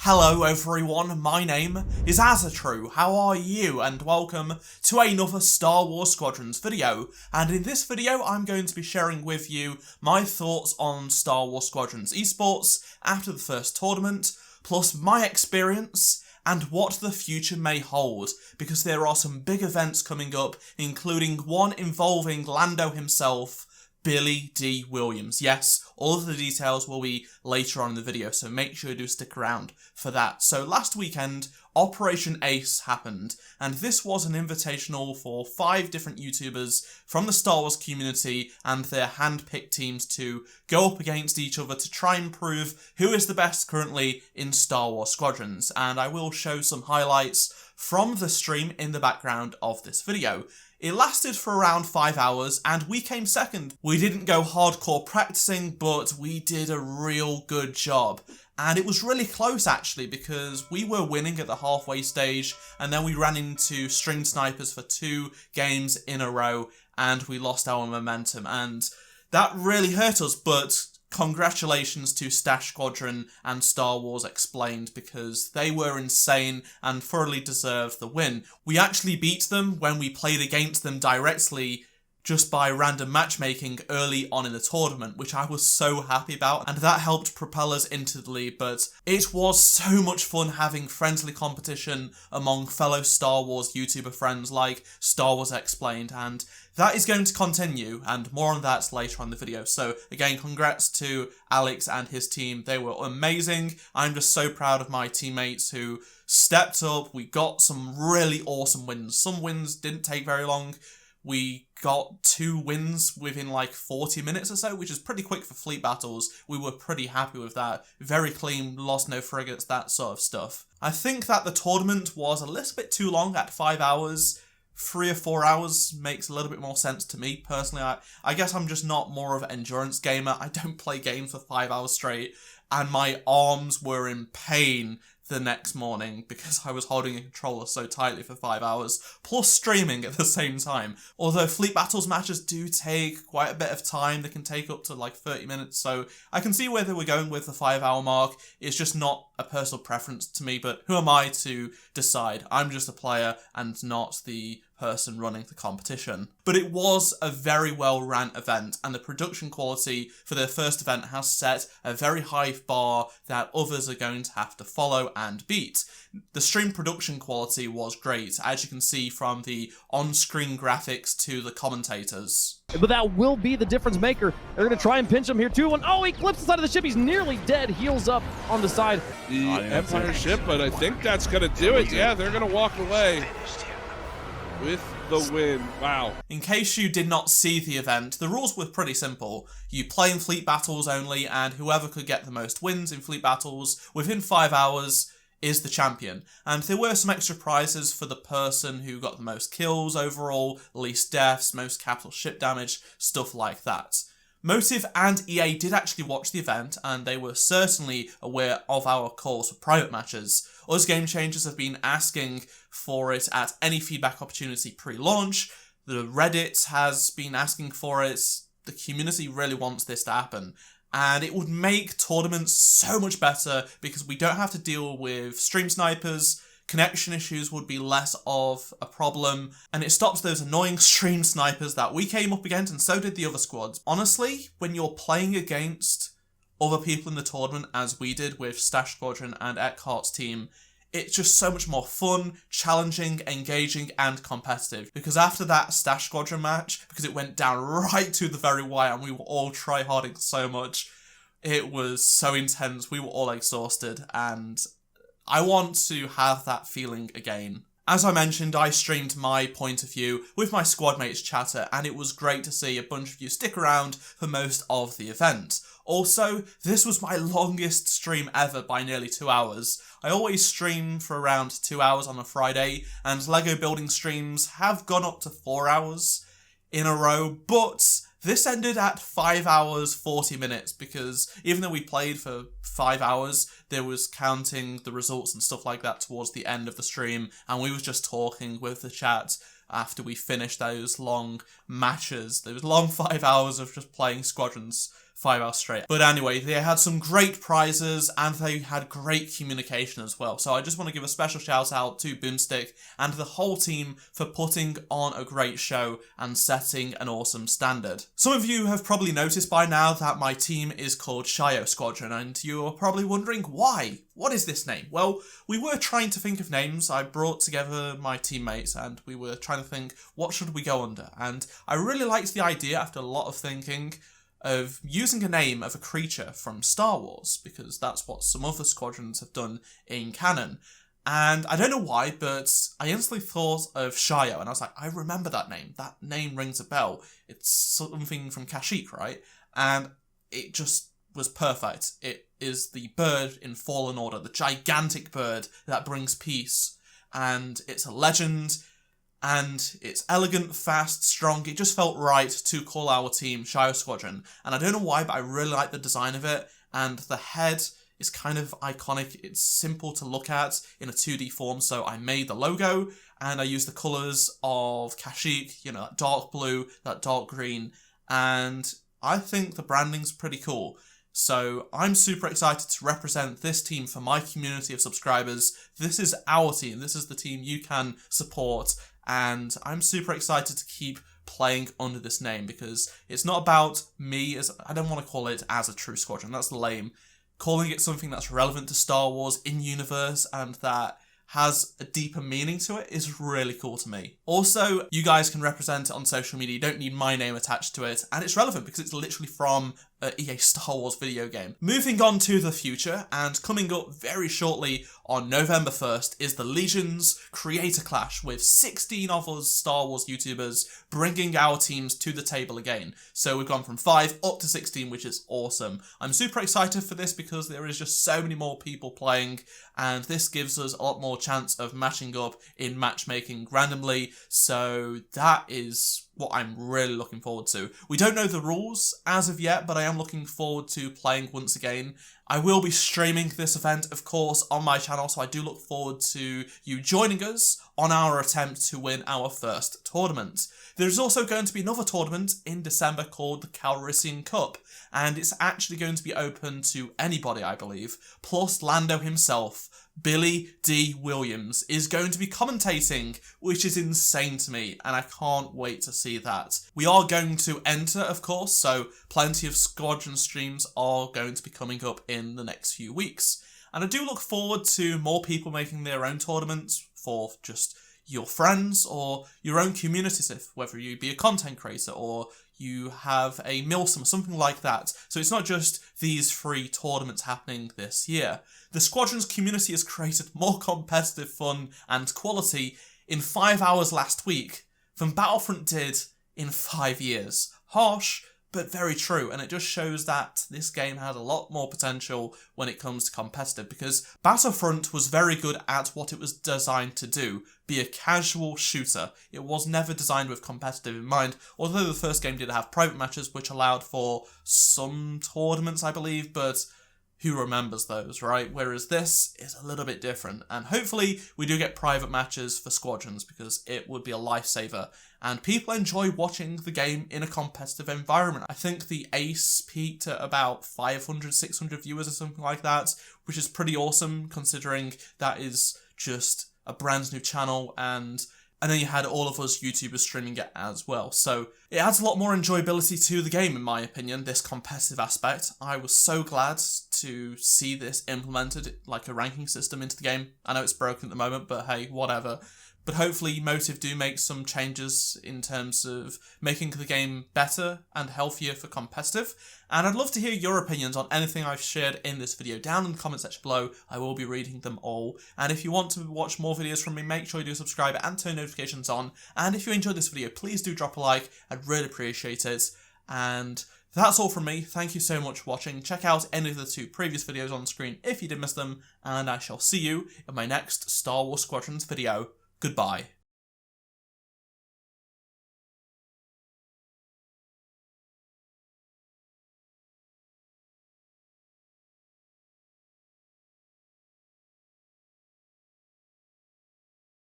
Hello everyone, my name is Azatru, how are you? And welcome to another Star Wars Squadrons video. And in this video I'm going to be sharing with you my thoughts on Star Wars Squadrons esports after the first tournament, plus my experience and what the future may hold, because there are some big events coming up, including one involving Lando himself, Billy D. Williams. Yes, all of the details will be later on in the video, so make sure you do stick around for that. So last weekend, Operation Ace happened, and this was an invitational for 5 different YouTubers from the Star Wars community and their hand-picked teams to go up against each other to try and prove who is the best currently in Star Wars Squadrons. And I will show some highlights from the stream in the background of this video. It lasted for around 5 hours and we came second. We didn't go hardcore practicing, but we did a real good job. And it was really close actually, because we were winning at the halfway stage and then we ran into stream snipers for 2 games in a row and we lost our momentum, and that really hurt us. But congratulations to Stash Squadron and Star Wars Explained, because they were insane and thoroughly deserved the win. We actually beat them when we played against them directly just by random matchmaking early on in the tournament, which I was so happy about, and that helped propel us into the lead. But it was so much fun having friendly competition among fellow Star Wars YouTuber friends like Star Wars Explained, and that is going to continue, and more on that later on in the video. So again, congrats to Alex and his team. They were amazing. I'm just so proud of my teammates who stepped up. We got some really awesome wins. Some wins didn't take very long. We got 2 wins within like 40 minutes or so, which is pretty quick for fleet battles. We were pretty happy with that. Very clean, lost no frigates, that sort of stuff. I think that the tournament was a little bit too long at 5 hours. 3 or 4 hours makes a little bit more sense to me personally. I guess I'm just not more of an endurance gamer. I don't play games for 5 hours straight, and my arms were in pain the next morning because I was holding a controller so tightly for 5 hours, plus streaming at the same time. Although Fleet Battles matches do take quite a bit of time, they can take up to like 30 minutes, so I can see where they were going with the 5 hour mark. It's just not a personal preference to me, but who am I to decide? I'm just a player and not the person running the competition. But it was a very well ran event, and the production quality for their first event has set a very high bar that others are going to have to follow and beat. The stream production quality was great, as you can see from the on-screen graphics to the commentators. But that will be the difference maker. They're going to try and pinch him here. 2-1. Oh, he clips the side of the ship. He's nearly dead. Heels up on the side. The Empire ship, but I think that's going to do it. Yeah, they're going to walk away with the win. Wow. In case you did not see the event, the rules were pretty simple. You play in fleet battles only, and whoever could get the most wins in fleet battles within 5 hours is the champion. And there were some extra prizes for the person who got the most kills overall, least deaths, most capital ship damage, stuff like that. Motive and EA did actually watch the event, and they were certainly aware of our calls for private matches. Us Game Changers have been asking for it at any feedback opportunity pre-launch. The Reddit has been asking for it. The community really wants this to happen. And it would make tournaments so much better because we don't have to deal with stream snipers. Connection issues would be less of a problem, and it stops those annoying stream snipers that we came up against, and so did the other squads. Honestly, when you're playing against other people in the tournament, as we did with Stash Squadron and Eckhart's team, it's just so much more fun, challenging, engaging, and competitive. Because after that Stash Squadron match, because it went down right to the very wire and we were all try-harding so much, it was so intense, we were all exhausted, and I want to have that feeling again. As I mentioned, I streamed my point of view with my squad mates chatter, and it was great to see a bunch of you stick around for most of the event. Also, this was my longest stream ever by nearly 2 hours. I always stream for around 2 hours on a Friday, and Lego building streams have gone up to 4 hours in a row, but this ended at 5 hours 40 minutes because even though we played for 5 hours, there was counting the results and stuff like that towards the end of the stream, and we was just talking with the chat after we finished those long matches. There was long 5 hours of just playing Squadrons 5 hours straight. But anyway, they had some great prizes and they had great communication as well. So I just want to give a special shout out to Boomstick and the whole team for putting on a great show and setting an awesome standard. Some of you have probably noticed by now that my team is called Star Squadron, and you are probably wondering why. What is this name? Well, we were trying to think of names. I brought together my teammates and we were trying to think, what should we go under? And I really liked the idea, after a lot of thinking, of using a name of a creature from Star Wars, because that's what some other squadrons have done in canon. And I don't know why, but I instantly thought of Shio, and I was like, I remember that name. That name rings a bell. It's something from Kashyyyk, right? And it just was perfect. It is the bird in Fallen Order, the gigantic bird that brings peace. And it's a legend, and it's elegant, fast, strong. It just felt right to call our team Shio Squadron. And I don't know why, but I really like the design of it. And the head is kind of iconic. It's simple to look at in a 2D form. So I made the logo and I used the colours of Kashyyyk, you know, that dark blue, that dark green. And I think the branding's pretty cool. So I'm super excited to represent this team for my community of subscribers. This is our team. This is the team you can support. And I'm super excited to keep playing under this name, because it's not about me as, I don't want to call it as a true squadron. That's lame. Calling it something that's relevant to Star Wars in universe and that has a deeper meaning to it is really cool to me. Also, you guys can represent it on social media. You don't need my name attached to it, and it's relevant because it's literally from an EA Star Wars video game. Moving on to the future, and coming up very shortly on November 1st is the Legions Creator Clash, with 16 of us Star Wars YouTubers bringing our teams to the table again. So we've gone from 5 up to 16, which is awesome. I'm super excited for this because there is just so many more people playing, and this gives us a lot more chance of matching up in matchmaking randomly. So that is what I'm really looking forward to. We don't know the rules as of yet, but I am looking forward to playing once again. I will be streaming this event, of course, on my channel, so I do look forward to you joining us on our attempt to win our first tournament. There's also going to be another tournament in December called the Calrissian Cup, and it's actually going to be open to anybody, I believe, plus Lando himself. Billy D. Williams is going to be commentating, which is insane to me, and I can't wait to see that. We are going to enter, of course, so plenty of Squadron streams are going to be coming up in the next few weeks. And I do look forward to more people making their own tournaments for just your friends or your own communities, if whether you be a content creator or you have a milsim or something like that. So it's not just these 3 tournaments happening this year. The Squadrons community has created more competitive fun and quality in 5 hours last week than Battlefront did in 5 years. Harsh, but very true, and it just shows that this game has a lot more potential when it comes to competitive, because Battlefront was very good at what it was designed to do, be a casual shooter. It was never designed with competitive in mind, although the first game did have private matches, which allowed for some tournaments, I believe, but who remembers those, right? Whereas this is a little bit different, and hopefully we do get private matches for Squadrons, because it would be a lifesaver, and people enjoy watching the game in a competitive environment. I think the Ace peaked at about 500, 600 viewers or something like that, which is pretty awesome considering that is just a brand new channel, and then you had all of us YouTubers streaming it as well. So it adds a lot more enjoyability to the game, in my opinion, this competitive aspect. I was so glad to see this implemented, like a ranking system into the game. I know it's broken at the moment, but hey, whatever. But hopefully Motive do make some changes in terms of making the game better and healthier for competitive. And I'd love to hear your opinions on anything I've shared in this video down in the comment section below. I will be reading them all. And if you want to watch more videos from me, make sure you do subscribe and turn notifications on. And if you enjoyed this video, please do drop a like. I'd really appreciate it. And that's all from me. Thank you so much for watching. Check out any of the 2 previous videos on screen if you did miss them. And I shall see you in my next Star Wars Squadrons video. Goodbye.